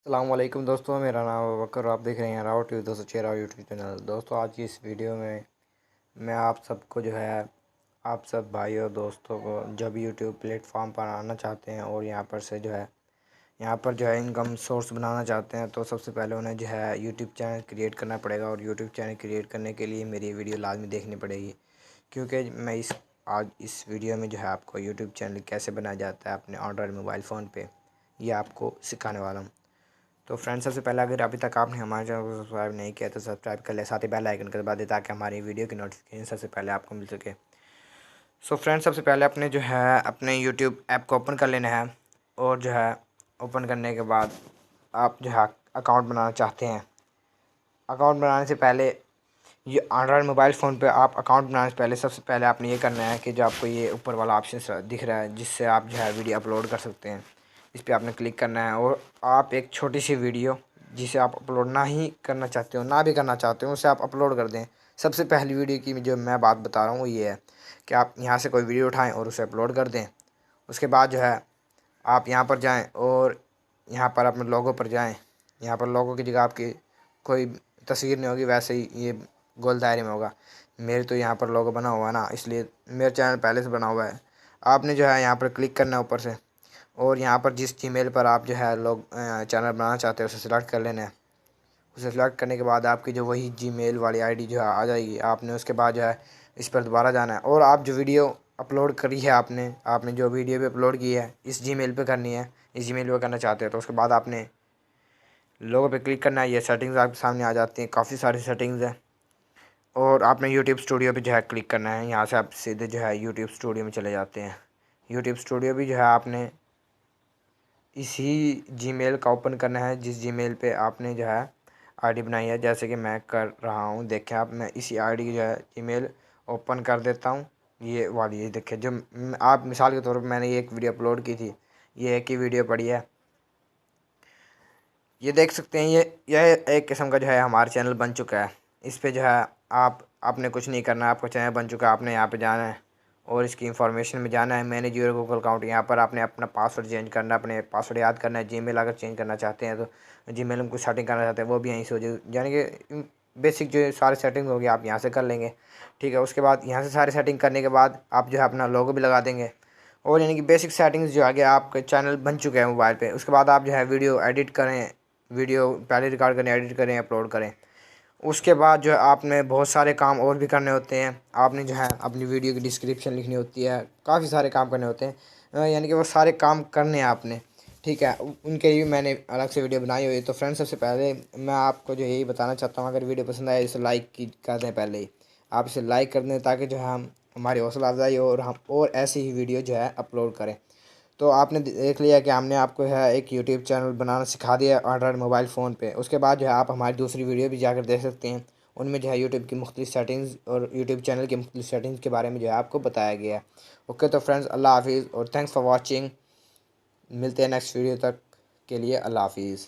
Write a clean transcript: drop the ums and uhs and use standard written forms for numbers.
अस्सलाम वालेकुम दोस्तों, मेरा नाम बकर और आप देख रहे हैं Rao T 206 Rao YouTube channel. दोस्तों, आज की इस वीडियो में मैं आप सबको आप सब भाई और दोस्तों को जब यूट्यूब प्लेटफॉर्म पर आना चाहते हैं और यहाँ पर इनकम सोर्स बनाना चाहते हैं, तो सबसे पहले उन्हें यूट्यूब चैनल क्रिएट करना पड़ेगा। और यूट्यूब चैनल क्रिएट करने के लिए मेरी वीडियो लाजमी देखनी पड़ेगी, क्योंकि मैं आज इस वीडियो में आपको यूट्यूब चैनल कैसे बनाया जाता है अपने एंड्रॉयड मोबाइल फ़ोन पे, ये आपको सिखाने वाला हूँ। तो फ्रेंड्स, सबसे पहले अगर अभी तक आपने हमारे चैनल को सब्सक्राइब नहीं किया तो सब्सक्राइब कर ले, साथ ही बेल आइकन कर दबा दें ताकि हमारी वीडियो की नोटिफिकेशन सबसे पहले आपको मिल सके। सो फ्रेंड्स, सबसे पहले अपने अपने यूट्यूब ऐप को ओपन कर लेना है। और ओपन करने के बाद आप अकाउंट बनाना चाहते हैं। अकाउंट बनाने से पहले ये एंड्रॉयड मोबाइल फ़ोन पे आप अकाउंट बनाने से पहले सबसे पहले आपने ये करना है कि जो आपको ये ऊपर वाला ऑप्शन दिख रहा है जिससे आप वीडियो अपलोड कर सकते हैं, इस पर आपने क्लिक करना है। और आप एक छोटी सी वीडियो जिसे आप अपलोड ना ही करना चाहते हो, ना भी करना चाहते हो, उसे आप अपलोड कर दें। सबसे पहली वीडियो की जो मैं बात बता रहा हूँ वो ये है कि आप यहाँ से कोई वीडियो उठाएँ और उसे अपलोड कर दें। उसके बाद आप यहाँ पर जाएँ और यहाँ पर अपने लोगों पर जाएँ। यहाँ पर लोगों की जगह आपकी कोई तस्वीर नहीं होगी, वैसे ही ये गोल दायरे में होगा। मेरे तो यहाँ पर लोगो बना हुआ है ना, इसलिए मेरा चैनल पहले से बना हुआ है। आपने यहाँ पर क्लिक करना है ऊपर से, और यहाँ पर जिस जीमेल पर आप लोग चैनल बनाना चाहते हैं उसे सिलेक्ट कर लेना है। उसे सिलेक्ट करने के बाद आपकी जो वही जीमेल वाली आईडी आ जाएगी। आपने उसके बाद इस पर दोबारा जाना है और आप जो वीडियो अपलोड करी है आपने जो वीडियो भी अपलोड की है इस जीमेल पे करनी है, इस जीमेल पे करना चाहते हैं तो उसके बाद आपने लोगो पे क्लिक करना है। ये सेटिंग्स आपके सामने आ जाती हैं, काफ़ी सारी सेटिंग्स हैं। और आपने यूट्यूब स्टूडियो पे क्लिक करना है। यहाँ से आप सीधे यूट्यूब स्टूडियो में चले जाते हैं। यूट्यूब स्टूडियो भी आपने इसी जीमेल का ओपन करना है जिस जीमेल पे आपने आईडी बनाई है, जैसे कि मैं कर रहा हूँ। देखें आप, मैं इसी आईडी की जीमेल ओपन कर देता हूँ। ये वाली, ये देखें, जो आप मिसाल के तौर पर मैंने ये एक वीडियो अपलोड की थी, ये एक ही वीडियो पड़ी है। ये देख सकते हैं, यह एक किस्म का हमारा चैनल बन चुका है। इस पे आपने कुछ नहीं करना है, आपका चैनल बन चुका है। आपने यहाँ पे जाना है और इसकी इंफॉर्मेशन में जाना है। मैनेज योर गूगल अकाउंट, यहाँ पर आपने अपना पासवर्ड चेंज करना है, अपने पासवर्ड याद करना है। जीमेल अगर चेंज करना चाहते हैं तो जीमेल में कुछ सेटिंग करना चाहते हैं वो भी यहीं से हो जाए, यानी कि बेसिक जो सारी सेटिंग होगी आप यहाँ से कर लेंगे। ठीक है, उसके बाद यहाँ से सारी सेटिंग करने के बाद आप अपना लोगो भी लगा देंगे। और यानी कि बेसिक सेटिंग्स जो आगे आपका चैनल बन चुके हैं मोबाइल पे। उसके बाद आप वीडियो एडिट करें, वीडियो पहले रिकॉर्ड करें, एडिट करें, अपलोड करें। उसके बाद आपने बहुत सारे काम और भी करने होते हैं। आपने अपनी वीडियो की डिस्क्रिप्शन लिखनी होती है, काफ़ी सारे काम करने होते हैं, यानी कि वो सारे काम करने हैं आपने। ठीक है, उनके लिए मैंने अलग से वीडियो बनाई हुई है। तो फ्रेंड्स, सबसे पहले मैं आपको यही बताना चाहता हूँ, अगर वीडियो पसंद आए इसे लाइक कर दें। पहले ही आप इसे लाइक कर दें ताकि हम हमारी हौसला अफजाई हो और हम और ऐसी ही वीडियो अपलोड करें। तो आपने देख लिया कि हमने आपको एक यूट्यूब चैनल बनाना सिखा दिया एंड्रॉयड मोबाइल फ़ोन पे। उसके बाद आप हमारी दूसरी वीडियो भी जाकर देख सकते हैं। उनमें यूट्यूब की मुख्तलिफ सेटिंग्स और यूट्यूब चैनल की मुख्तलिफ सेटिंग्स के बारे में आपको बताया गया है। ओके, तो फ्रेंड्स, अल्लाह हाफिज़ और थैंक्स फॉर वॉचिंग। मिलते हैं नेक्स्ट वीडियो तक के लिए, अल्लाह हाफिज़।